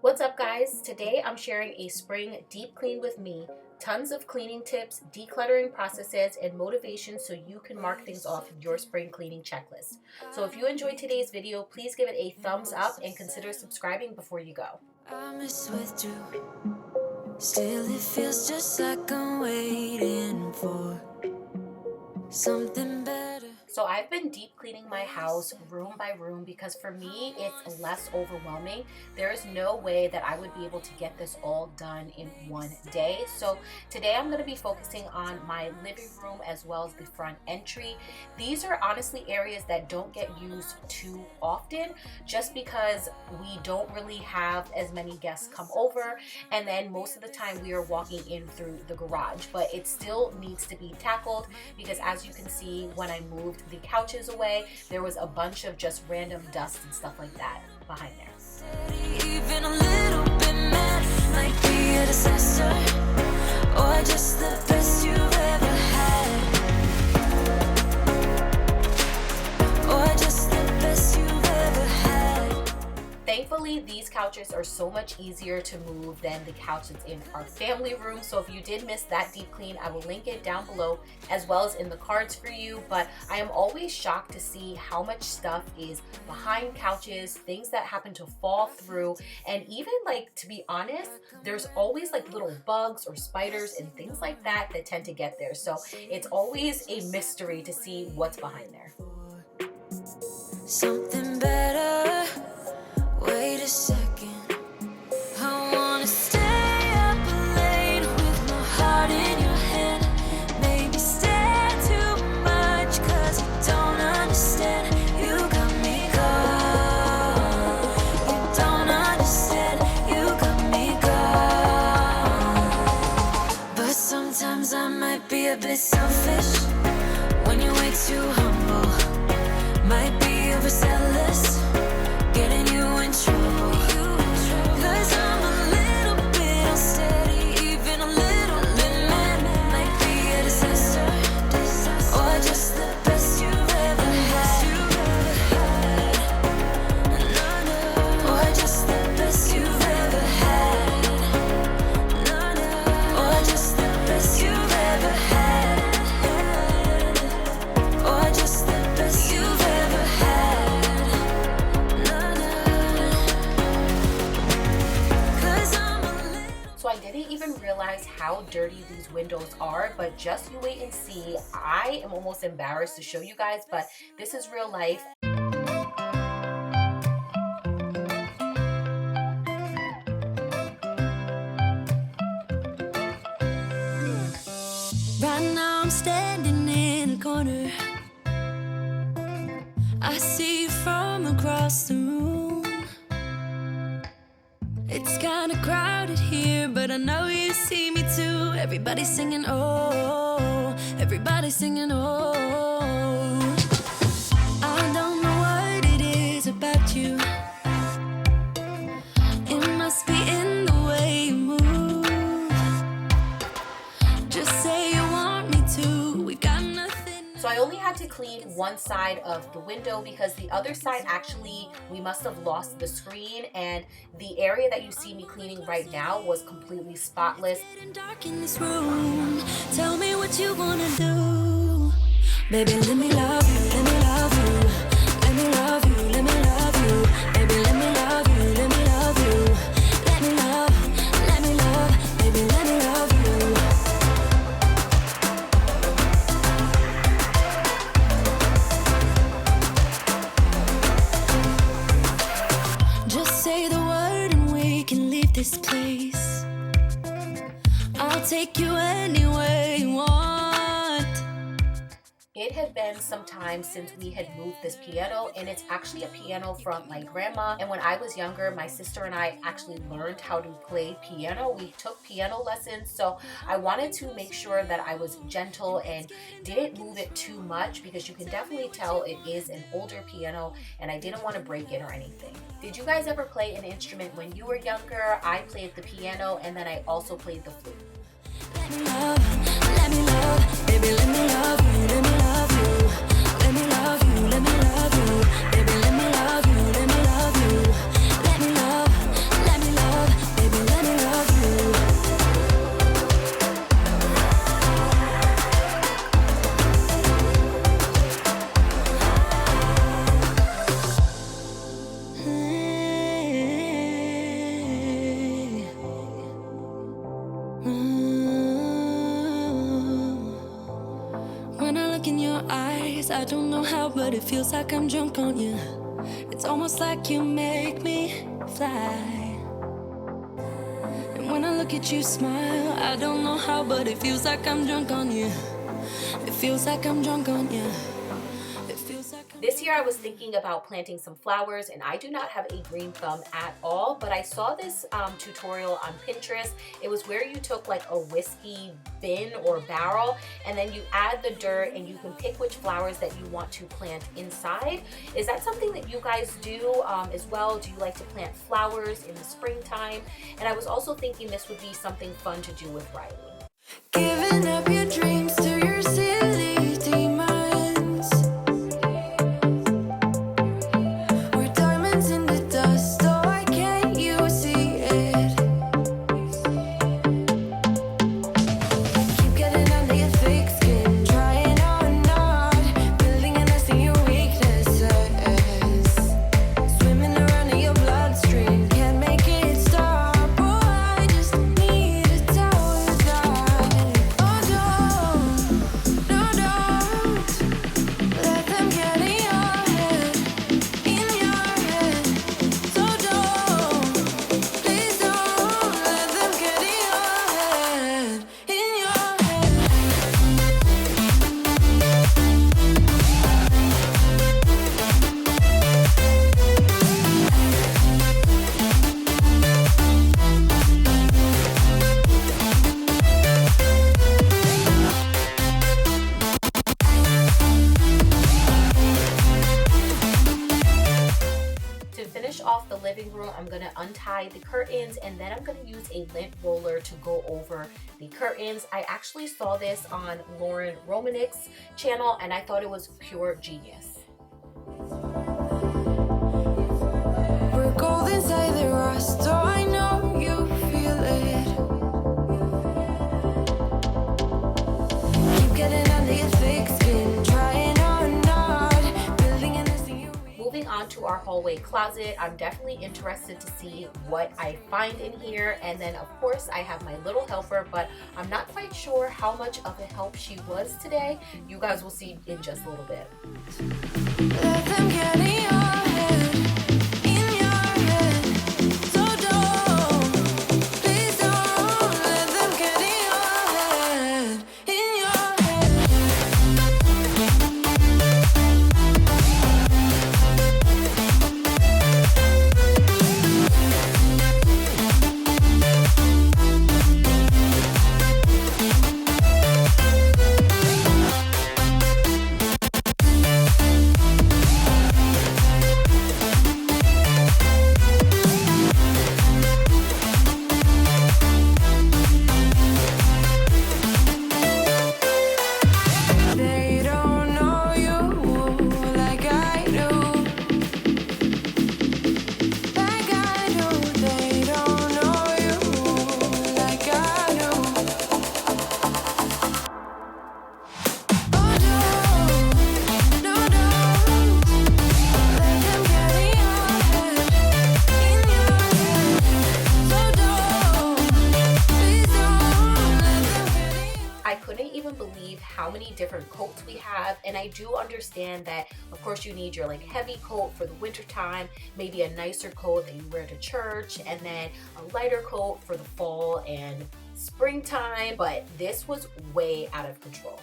What's up guys? Today I'm sharing a spring deep clean with me. Tons of cleaning tips, decluttering processes, and motivation so you can mark things off your spring cleaning checklist. So if you enjoyed today's video, please give it a thumbs up and consider subscribing before you go. I miss withdrew. Still it feels just like I'm waiting for something better. So I've been deep cleaning my house room by room because for me it's less overwhelming. There is no way that I would be able to get this all done in one day. So today I'm going to be focusing on my living room as well as the front entry. These are honestly areas that don't get used too often just because we don't really have as many guests come over, and then most of the time we are walking in through the garage, but it still needs to be tackled because as you can see, when I moved the couches away, there was a bunch of just random dust and stuff like that behind there. Even a little bit mad, might be a disaster, or just the best you've ever had, or just the best you've ever had. Thankfully, these couches are so much easier to move than the couches in our family room. So if you did miss that deep clean, I will link it down below as well as in the cards for you. But I am always shocked to see how much stuff is behind couches, things that happen to fall through. And even like, to be honest, there's always like little bugs or spiders and things like that that tend to get there. So it's always a mystery to see what's behind there. Something better. Wait a second, I wanna stay up late with my heart in your hand. Maybe stay too much cause you don't understand. You got me gone. You don't understand. You got me gone. But sometimes I might be a bit selfish when you're way too humble. Might be overzealous, getting you in trouble. Cause I'm a little bit unsteady, even a little bit mad. Might be a disaster, or just the best you've ever had. Or just the best you've ever had. Or just the best you've ever had. Or just the best you've ever had. So I didn't even realize how dirty these windows are, but just you wait and see. I am almost embarrassed to show you guys, but this is real life. Right now I'm standing in the corner. I see you from across the room. It's kinda crowded here, but I know you see me too. Everybody's singing, oh, everybody's singing, oh. I don't know what it is about you. It must be in the way you move. Just say you want me to. We got nothing. So I only had to clean one side of the window because the other side actually, we must have lost the screen, and the area that you see me cleaning right now was completely spotless. Dark in this room. Tell me what you wanna do. Baby, let me love you, let me love you. Let me love you, let me love you. Baby, let me love you, let me love you. Let me love, baby, let me love you. Just say the word and we can leave this place. I'll take you anywhere you want. It had been some time since we had moved this piano, and it's actually a piano from my grandma. And when I was younger, my sister and I actually learned how to play piano. We took piano lessons, so I wanted to make sure that I was gentle and didn't move it too much because you can definitely tell it is an older piano and I didn't want to break it or anything. Did you guys ever play an instrument when you were younger? I played the piano and then I also played the flute. Let me love, baby, let me love you, let me love you. Let me love you, let me love you. Baby, let me love you, let me love you. Let me love, eyes. I don't know how, but it feels like I'm drunk on you. It's almost like you make me fly. And when I look at you smile, I don't know how, but it feels like I'm drunk on you. It feels like I'm drunk on you. This year I was thinking about planting some flowers, and I do not have a green thumb at all, but I saw this tutorial on Pinterest. It was where you took like a whiskey bin or barrel, and then you add the dirt and you can pick which flowers that you want to plant inside. Is that something that you guys do as well? Do you like to plant flowers in the springtime? And I was also thinking this would be something fun to do with Riley. Giving up your dreams to your silly demons. We're diamonds in the dust, oh, why can't you see it? Keep getting under your thick skin, trying on not building a nest in your weaknesses. Swimming around in your bloodstream, can't make it stop. Oh, I just need to tell you that. Oh, don't, no, don't let them get in your head, in your head. So don't, please don't let them get in your head, in your head. To finish off the living room, I'm going to untie the curtains, and then I'm going to use a lint roller to go over the curtains. I actually saw this on Lauren Romanick's channel, and I thought it was pure genius. We're gold inside the rust, oh, I know you feel it. Keep getting under your thick skin, trying on not building a nest in your Moving on to our hallway closet, I'm definitely interested to see what I find in here. And then of course I have my little helper, but I'm not quite sure how much of a help she was today. You guys will see in just a little bit. Let them get in your head, in your head. So don't, please don't let them get in your head, in your head. They don't know you like I do, like I do. They don't know you like I do. Oh, don't, no, don't let them get in your head, in your head. So don't, please don't let them get in your I couldn't even believe how many different coats we have, and I do understand that of course you need your like heavy coat for the winter time, maybe a nicer coat that you wear to church, and then a lighter coat for the fall and springtime, but this was way out of control.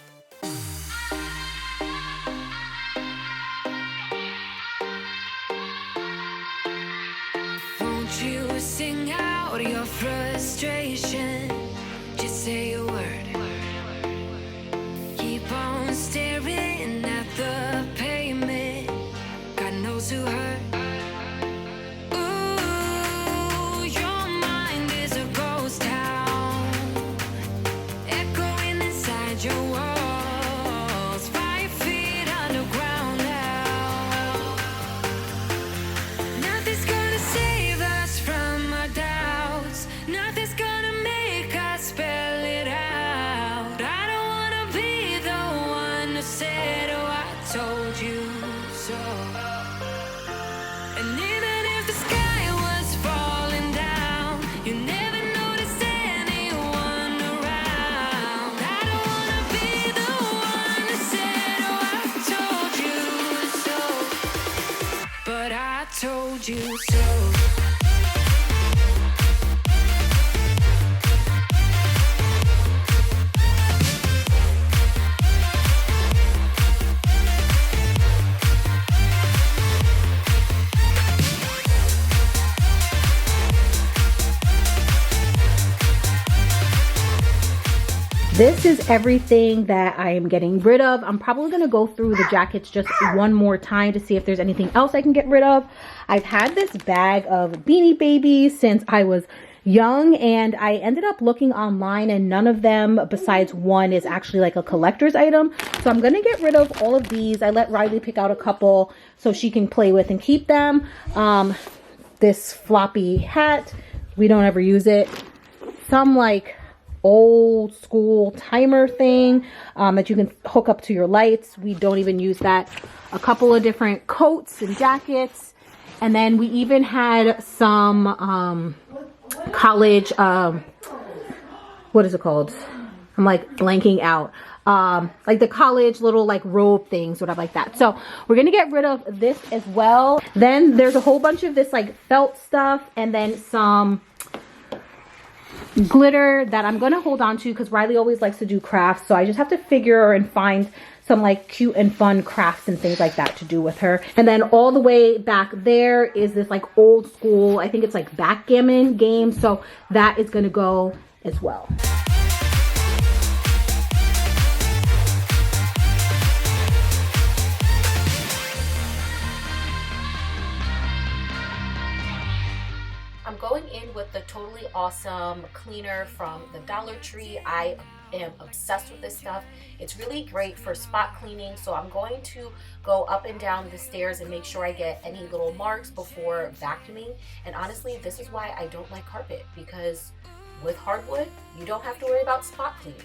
Won't you sing out your frustration? Just say a word. Keep on staring at the pavement. God knows who hurt. Ooh, your mind is a ghost town, echoing inside your walls. 5 feet underground now. Nothing's gonna save us from our doubts. Nothing's gonna make us spell it out. This is everything that I am getting rid of. I'm probably gonna go through the jackets just one more time to see if there's anything else I can get rid of. I've had this bag of Beanie Babies since I was young, and I ended up looking online and none of them besides one is actually like a collector's item. So I'm gonna get rid of all of these. I let Riley pick out a couple so she can play with and keep them. This floppy hat, we don't ever use it. Some like old school timer thing that you can hook up to your lights, we don't even use that. A couple of different coats and jackets, and then we even had some college what is it called, I'm like blanking out, like the college little like robe things, whatever like that. So we're gonna get rid of this as well. Then there's a whole bunch of this like felt stuff, and then some glitter that I'm gonna hold on to because Riley always likes to do crafts, so I just have to figure and find some like cute and fun crafts and things like that to do with her. And then all the way back there is this like old school, I think it's like backgammon game, so that is gonna go as well. I'm going in with the Totally Awesome cleaner from the Dollar Tree. I am obsessed with this stuff. It's really great for spot cleaning, so I'm going to go up and down the stairs and make sure I get any little marks before vacuuming. And honestly, this is why I don't like carpet, because with hardwood, you don't have to worry about spot cleaning.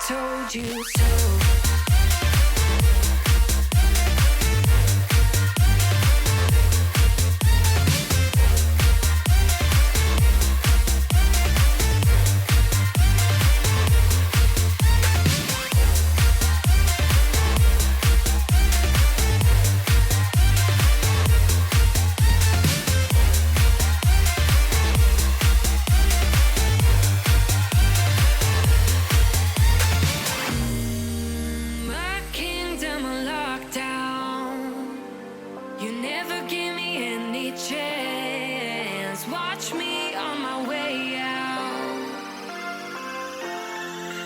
Told you so. Watch me on my way out.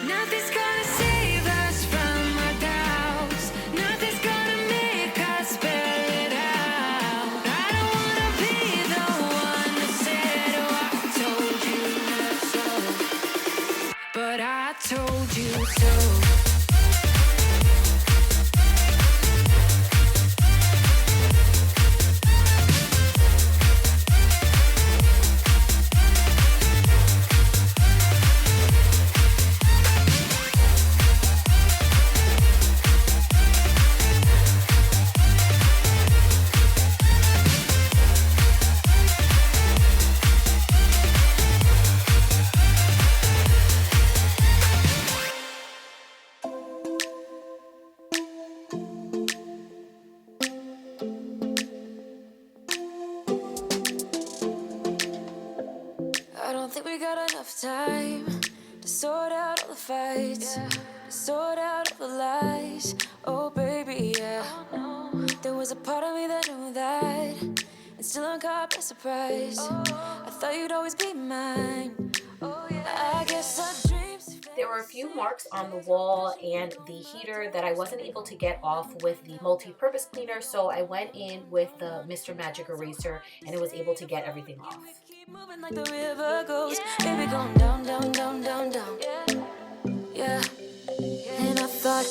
Nothing's gonna save us from our doubts. Nothing's gonna make us spell it out. I don't wanna be the one that said, oh, I told you so. But I told you so. I don't think we got enough time to sort out all the fights, to sort out all the lies. Oh baby, yeah. There was a part of me that knew that, and still I'm caught by surprise. I thought you'd always be mine. I guess our dreams. There were a few marks on the wall and the heater that I wasn't able to get off with the multi-purpose cleaner, so I went in with the Mr. Magic eraser and it was able to get everything off. Keep moving like the river goes, baby, going down, down, down, down, down. Yeah, and I thought